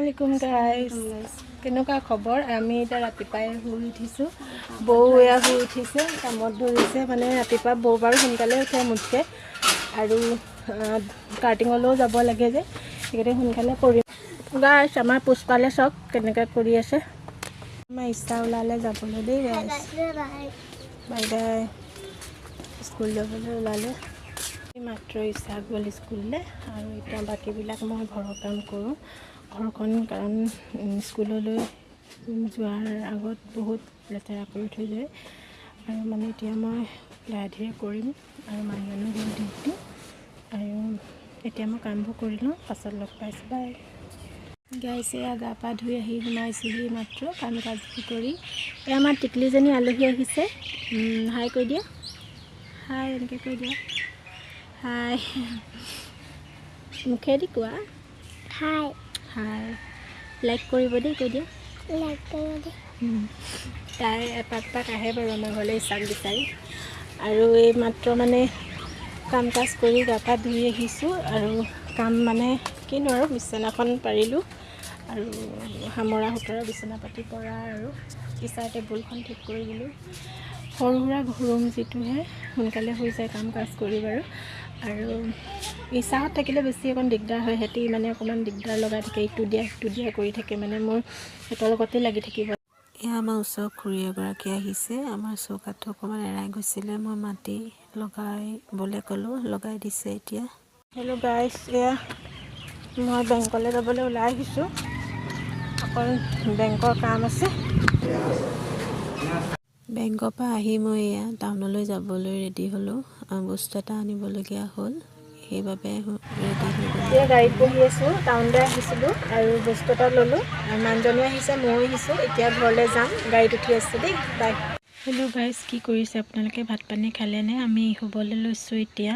Assalamualaikum guys. কেনেকুৱা খবৰ? আমি এতিয়া ৰাতিপুৱাই শুই উঠিছোঁ। বৌ এয়া শুই উঠিছে, কামত ধৰিছে। মানে ৰাতিপুৱা বৌ বাৰু সোনকালে উঠে মোতকৈ, আৰু কাৰ্টিঙলৈও যাব লাগে যে, সেইকাৰণে সোনকালে কৰিম। গাইছ আমাৰ পুষ্পালে চক কেনেকৈ কৰি আছে। আমাৰ ইচ্ছা ওলালে যাবলৈ দেই গাইছ। Bye bye. স্কুল যাবলৈ ওলালে। মাত্ৰ ইচ্ছা গ'ল স্কুললৈ, আৰু এতিয়া বাকীবিলাক মই ঘৰৰ কাম কৰোঁ। ঘৰখন কাৰণ স্কুললৈ যোৱাৰ আগত বহুত লেতেৰা কৰি থৈ যায়, আৰু মানে এতিয়া মই লাহে ধীৰে কৰিম। আৰু মানুহজনো গ'ল ডিউটি, আৰু এতিয়া মই কামবোৰ কৰি লওঁ, পাছত লগ পাইছোঁ। বাই গাইছ। এয়া গা পা ধুই আহি সোমাইছোঁহি মাত্ৰ কাম কাজবোৰ কৰি। এয়া আমাৰ টিকলিজনী আলহী আহিছে। হাই কৈ দিয়া, হাই এনেকৈ কৈ দিয়া। হাই মুখেদি কোৱা হাই। হাই লাইক কৰিব দেই, কৈ দিয়া লাইক কৰিব দেই। তাই এপাক আহে বাৰু আমাৰ ঘৰলৈ ইচ্ছাক বিচাৰি। আৰু এই মাত্ৰ মানে কাম কাজ কৰি গা পা ধুই আহিছোঁ, আৰু কাম মানে কিনো আৰু বিচনাখন পাৰিলোঁ, আৰু সামৰা সুতৰা বিচনা পাতি পৰা, আৰু কিচাৰ টেবুলখন ঠিক কৰি দিলোঁ। সৰু সুৰা ৰুম যিটোহে সোনকালে হৈ যায় কাম কাজ কৰি বাৰু। আৰু ইচ্ছাহঁত থাকিলে বেছি অকণ দিগদাৰ হয়। সিহঁতি মানে অকণমান দিগদাৰ লগাই থাকে, ইটো দিয়া কৰি থাকে। মানে মোৰ সিহঁতৰ লগতে লাগি থাকিব। এয়া আমাৰ ওচৰৰ খুৰী এগৰাকী আহিছে। আমাৰ চৌকাটো অকণমান এৰাই গৈছিলে, মই মাটি লগাবলৈ ক'লোঁ, লগাই দিছে এতিয়া। হেল্ল' গাইছ, এয়া মই বেংকলৈ যাবলৈ ওলাই আহিছোঁ। অকণ বেংকৰ কাম আছে। বেংকৰ পৰা আহি মই এয়া টাউনলৈ যাবলৈ ৰেডি হ'লোঁ। বস্তু এটা আনিবলগীয়া হ'ল, সেইবাবে ৰেডি হৈ গ'লোঁ। এতিয়া গাড়ীত বহি আছোঁ, টাউনলৈ আহিছিলোঁ আৰু বস্তু এটা ল'লোঁ। মানুহজনো আহিছে, ময়ো আহিছোঁ। এতিয়া ঘৰলৈ যাম, গাড়ীত উঠি আছোঁ দেই। বাই। হেল্ল' গাইছ, কি কৰিছে আপোনালোকে? ভাত পানী খালেনে? আমি শুবলৈ লৈছোঁ এতিয়া।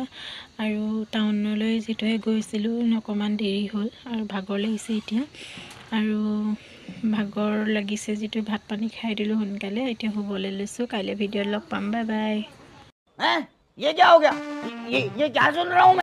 আৰু টাউনলৈ যিটোহে গৈছিলোঁ অকণমান দেৰি হ'ল, আৰু ভাগৰ লাগিছে এতিয়া। আৰু ভাগৰ লাগিছে যিটো ভাত পানী খাই দিলোঁ সোনকালে, এতিয়া শুবলৈ লৈছোঁ। কাইলৈ ভিডিঅ'ত লগ পাম। Bye bye. ये क्या हो गया? ये क्या सुन रहा हूँ मैं?